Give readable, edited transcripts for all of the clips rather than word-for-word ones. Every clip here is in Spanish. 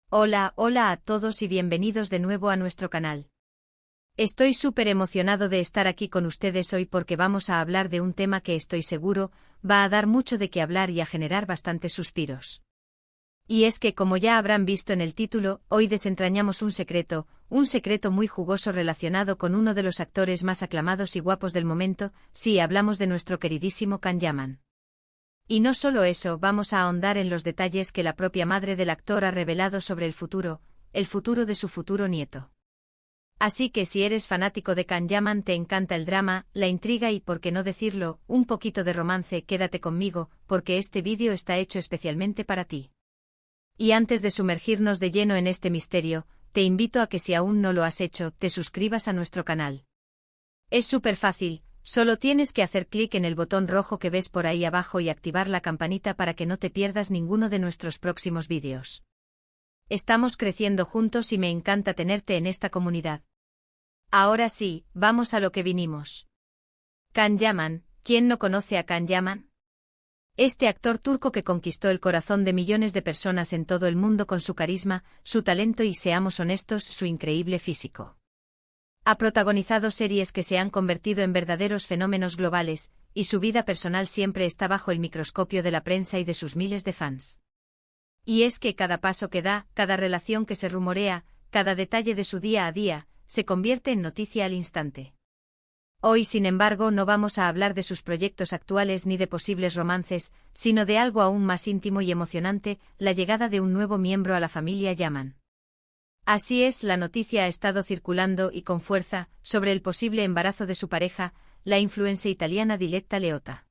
Hola, hola a todos y bienvenidos de nuevo a nuestro canal. Estoy súper emocionado de estar aquí con ustedes hoy porque vamos a hablar de un tema que estoy seguro va a dar mucho de qué hablar y a generar bastantes suspiros. Y es que, como ya habrán visto en el título, hoy desentrañamos un secreto muy jugoso relacionado con uno de los actores más aclamados y guapos del momento. Sí, hablamos de nuestro queridísimo Can Yaman. Y no solo eso, vamos a ahondar en los detalles que la propia madre del actor ha revelado sobre el futuro de su futuro nieto. Así que si eres fanático de Can Yaman, te encanta el drama, la intriga y, por qué no decirlo, un poquito de romance, quédate conmigo, porque este vídeo está hecho especialmente para ti. Y antes de sumergirnos de lleno en este misterio, te invito a que, si aún no lo has hecho, te suscribas a nuestro canal. Es súper fácil. Solo tienes que hacer clic en el botón rojo que ves por ahí abajo y activar la campanita para que no te pierdas ninguno de nuestros próximos vídeos. Estamos creciendo juntos y me encanta tenerte en esta comunidad. Ahora sí, vamos a lo que vinimos. Can Yaman, ¿quién no conoce a Can Yaman? Este actor turco que conquistó el corazón de millones de personas en todo el mundo con su carisma, su talento y, seamos honestos, su increíble físico. Ha protagonizado series que se han convertido en verdaderos fenómenos globales, y su vida personal siempre está bajo el microscopio de la prensa y de sus miles de fans. Y es que cada paso que da, cada relación que se rumorea, cada detalle de su día a día, se convierte en noticia al instante. Hoy, sin embargo, no vamos a hablar de sus proyectos actuales ni de posibles romances, sino de algo aún más íntimo y emocionante, la llegada de un nuevo miembro a la familia Yaman. Así es, la noticia ha estado circulando y con fuerza sobre el posible embarazo de su pareja, la influencer italiana Diletta Leotta.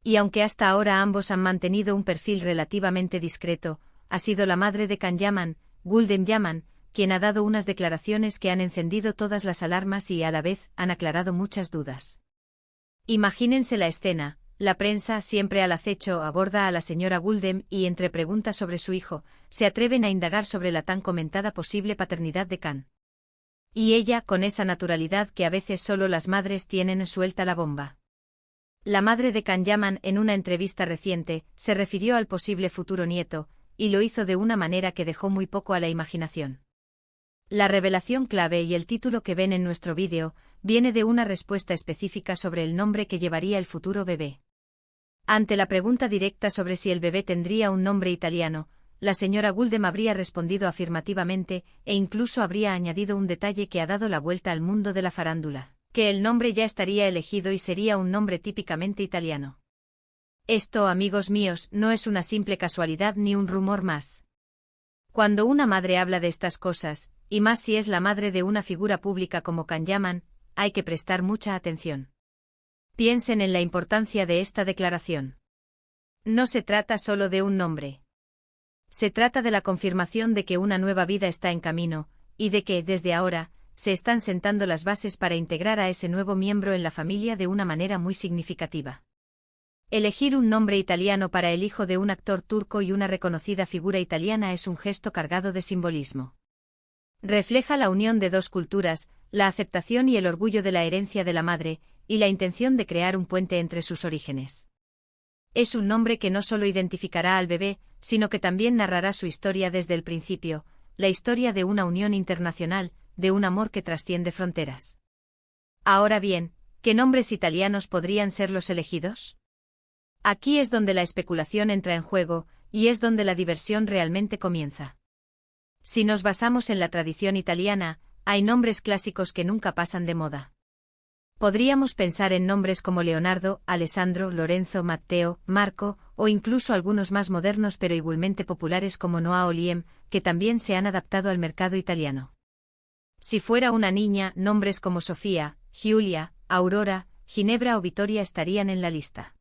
Y aunque hasta ahora ambos han mantenido un perfil relativamente discreto, ha sido la madre de Can Yaman, Gulden Yaman, quien ha dado unas declaraciones que han encendido todas las alarmas y, a la vez, han aclarado muchas dudas. Imagínense la escena. La prensa, siempre al acecho, aborda a la señora Gulden y, entre preguntas sobre su hijo, se atreven a indagar sobre la tan comentada posible paternidad de Can. Y ella, con esa naturalidad que a veces solo las madres tienen, suelta la bomba. La madre de Can Yaman, en una entrevista reciente, se refirió al posible futuro nieto, y lo hizo de una manera que dejó muy poco a la imaginación. La revelación clave y el título que ven en nuestro vídeo viene de una respuesta específica sobre el nombre que llevaría el futuro bebé. Ante la pregunta directa sobre si el bebé tendría un nombre italiano, la señora Gulden habría respondido afirmativamente e incluso habría añadido un detalle que ha dado la vuelta al mundo de la farándula, que el nombre ya estaría elegido y sería un nombre típicamente italiano. Esto, amigos míos, no es una simple casualidad ni un rumor más. Cuando una madre habla de estas cosas, y más si es la madre de una figura pública como Can Yaman, hay que prestar mucha atención. Piensen en la importancia de esta declaración. No se trata solo de un nombre. Se trata de la confirmación de que una nueva vida está en camino, y de que, desde ahora, se están sentando las bases para integrar a ese nuevo miembro en la familia de una manera muy significativa. Elegir un nombre italiano para el hijo de un actor turco y una reconocida figura italiana es un gesto cargado de simbolismo. Refleja la unión de dos culturas, la aceptación y el orgullo de la herencia de la madre, y la intención de crear un puente entre sus orígenes. Es un nombre que no solo identificará al bebé, sino que también narrará su historia desde el principio, la historia de una unión internacional, de un amor que trasciende fronteras. Ahora bien, ¿qué nombres italianos podrían ser los elegidos? Aquí es donde la especulación entra en juego, y es donde la diversión realmente comienza. Si nos basamos en la tradición italiana, hay nombres clásicos que nunca pasan de moda. Podríamos pensar en nombres como Leonardo, Alessandro, Lorenzo, Matteo, Marco, o incluso algunos más modernos pero igualmente populares como Noa o Liem, que también se han adaptado al mercado italiano. Si fuera una niña, nombres como Sofía, Giulia, Aurora, Ginebra o Vittoria estarían en la lista.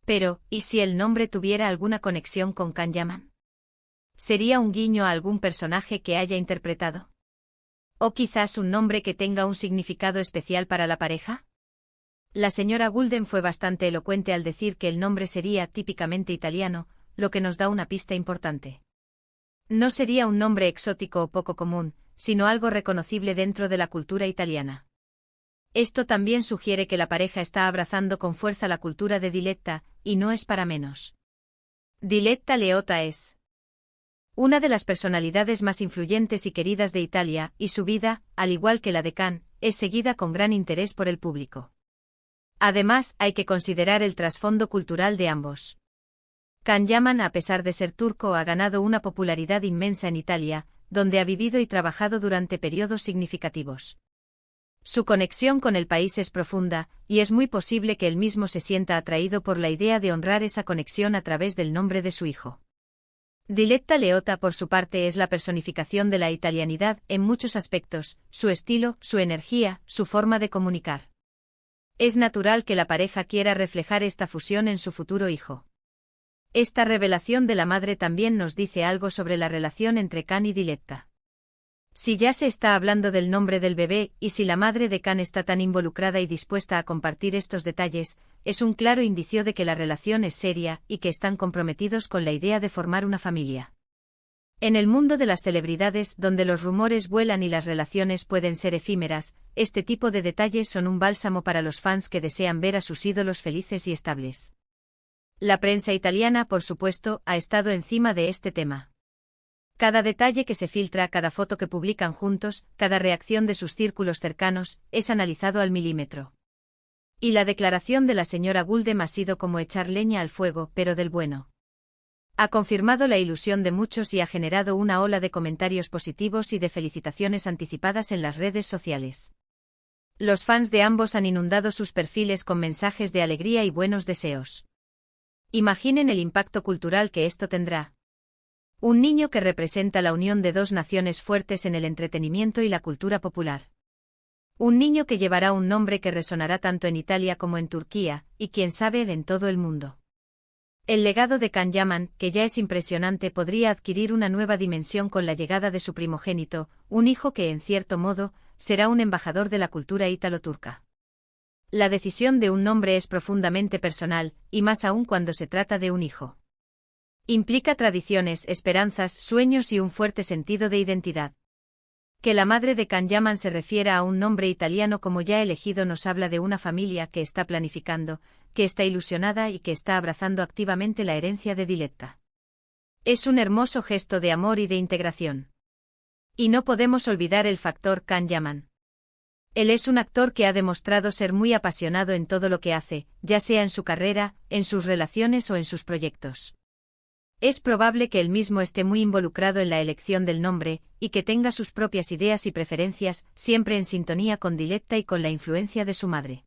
Pero, ¿y si el nombre tuviera alguna conexión con Can Yaman? ¿Sería un guiño a algún personaje que haya interpretado? ¿O quizás un nombre que tenga un significado especial para la pareja? La señora Gulden fue bastante elocuente al decir que el nombre sería típicamente italiano, lo que nos da una pista importante. No sería un nombre exótico o poco común, sino algo reconocible dentro de la cultura italiana. Esto también sugiere que la pareja está abrazando con fuerza la cultura de Diletta, y no es para menos. Diletta Leotta es Una de las personalidades más influyentes y queridas de Italia, y su vida, al igual que la de Can, es seguida con gran interés por el público. Además, hay que considerar el trasfondo cultural de ambos. Can Yaman, a pesar de ser turco, ha ganado una popularidad inmensa en Italia, donde ha vivido y trabajado durante periodos significativos. Su conexión con el país es profunda, y es muy posible que él mismo se sienta atraído por la idea de honrar esa conexión a través del nombre de su hijo. Diletta Leotta, por su parte, es la personificación de la italianidad en muchos aspectos: su estilo, su energía, su forma de comunicar. Es natural que la pareja quiera reflejar esta fusión en su futuro hijo. Esta revelación de la madre también nos dice algo sobre la relación entre Can y Diletta. Si ya se está hablando del nombre del bebé, y si la madre de Can está tan involucrada y dispuesta a compartir estos detalles, es un claro indicio de que la relación es seria y que están comprometidos con la idea de formar una familia. En el mundo de las celebridades, donde los rumores vuelan y las relaciones pueden ser efímeras, este tipo de detalles son un bálsamo para los fans que desean ver a sus ídolos felices y estables. La prensa italiana, por supuesto, ha estado encima de este tema. Cada detalle que se filtra, cada foto que publican juntos, cada reacción de sus círculos cercanos, es analizado al milímetro. Y la declaración de la señora Guldem ha sido como echar leña al fuego, pero del bueno. Ha confirmado la ilusión de muchos y ha generado una ola de comentarios positivos y de felicitaciones anticipadas en las redes sociales. Los fans de ambos han inundado sus perfiles con mensajes de alegría y buenos deseos. Imaginen el impacto cultural que esto tendrá. Un niño que representa la unión de dos naciones fuertes en el entretenimiento y la cultura popular. Un niño que llevará un nombre que resonará tanto en Italia como en Turquía, y quién sabe en todo el mundo. El legado de Can Yaman, que ya es impresionante, podría adquirir una nueva dimensión con la llegada de su primogénito, un hijo que, en cierto modo, será un embajador de la cultura ítalo-turca. La decisión de un nombre es profundamente personal, y más aún cuando se trata de un hijo. Implica tradiciones, esperanzas, sueños y un fuerte sentido de identidad. Que la madre de Can Yaman se refiera a un nombre italiano como ya elegido nos habla de una familia que está planificando, que está ilusionada y que está abrazando activamente la herencia de Diletta. Es un hermoso gesto de amor y de integración. Y no podemos olvidar el factor Can Yaman. Él es un actor que ha demostrado ser muy apasionado en todo lo que hace, ya sea en su carrera, en sus relaciones o en sus proyectos. Es probable que él mismo esté muy involucrado en la elección del nombre, y que tenga sus propias ideas y preferencias, siempre en sintonía con Diletta y con la influencia de su madre.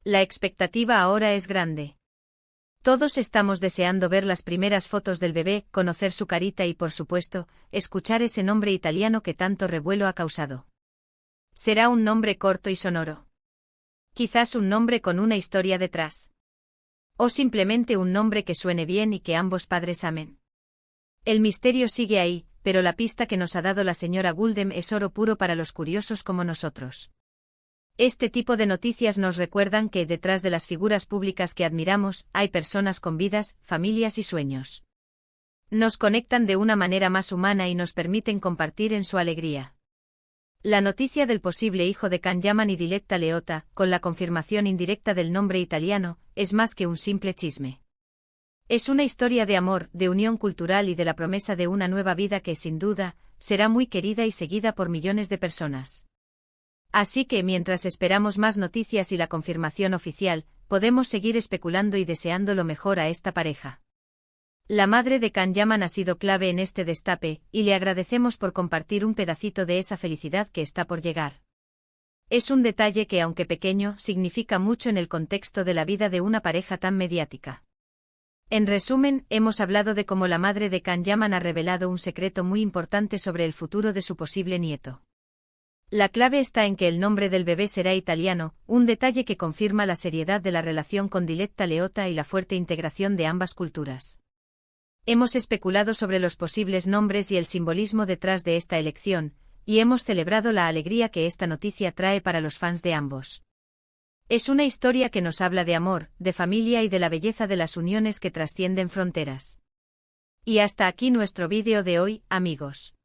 La expectativa ahora es grande. Todos estamos deseando ver las primeras fotos del bebé, conocer su carita y, por supuesto, escuchar ese nombre italiano que tanto revuelo ha causado. ¿Será un nombre corto y sonoro? Quizás un nombre con una historia detrás. O simplemente un nombre que suene bien y que ambos padres amen. El misterio sigue ahí, pero la pista que nos ha dado la señora Guldem es oro puro para los curiosos como nosotros. Este tipo de noticias nos recuerdan que detrás de las figuras públicas que admiramos, hay personas con vidas, familias y sueños. Nos conectan de una manera más humana y nos permiten compartir en su alegría. La noticia del posible hijo de Can Yaman y Diletta Leotta, con la confirmación indirecta del nombre italiano, es más que un simple chisme. Es una historia de amor, de unión cultural y de la promesa de una nueva vida que, sin duda, será muy querida y seguida por millones de personas. Así que, mientras esperamos más noticias y la confirmación oficial, podemos seguir especulando y deseando lo mejor a esta pareja. La madre de Can Yaman ha sido clave en este destape, y le agradecemos por compartir un pedacito de esa felicidad que está por llegar. Es un detalle que, aunque pequeño, significa mucho en el contexto de la vida de una pareja tan mediática. En resumen, hemos hablado de cómo la madre de Can Yaman ha revelado un secreto muy importante sobre el futuro de su posible nieto. La clave está en que el nombre del bebé será italiano, un detalle que confirma la seriedad de la relación con Diletta Leotta y la fuerte integración de ambas culturas. Hemos especulado sobre los posibles nombres y el simbolismo detrás de esta elección, y hemos celebrado la alegría que esta noticia trae para los fans de ambos. Es una historia que nos habla de amor, de familia y de la belleza de las uniones que trascienden fronteras. Y hasta aquí nuestro vídeo de hoy, amigos.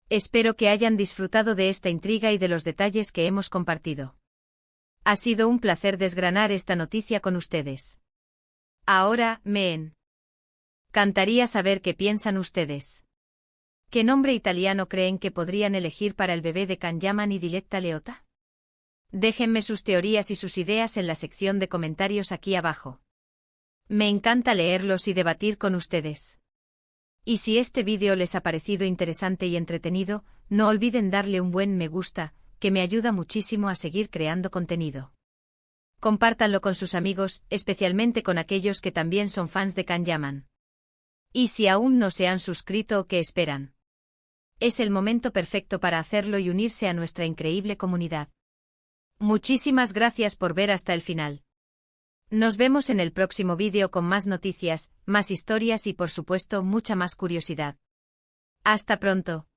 Espero que hayan disfrutado de esta intriga y de los detalles que hemos compartido. Ha sido un placer desgranar esta noticia con ustedes. Ahora, me encantaría saber qué piensan ustedes. ¿Qué nombre italiano creen que podrían elegir para el bebé de Kanyaman y Diletta Leotta? Déjenme sus teorías y sus ideas en la sección de comentarios aquí abajo. Me encanta leerlos y debatir con ustedes. Y si este vídeo les ha parecido interesante y entretenido, no olviden darle un buen me gusta, que me ayuda muchísimo a seguir creando contenido. Compártanlo con sus amigos, especialmente con aquellos que también son fans de Kanyaman. Y si aún no se han suscrito, ¿qué esperan? Es el momento perfecto para hacerlo y unirse a nuestra increíble comunidad. Muchísimas gracias por ver hasta el final. Nos vemos en el próximo vídeo con más noticias, más historias y por supuesto mucha más curiosidad. Hasta pronto.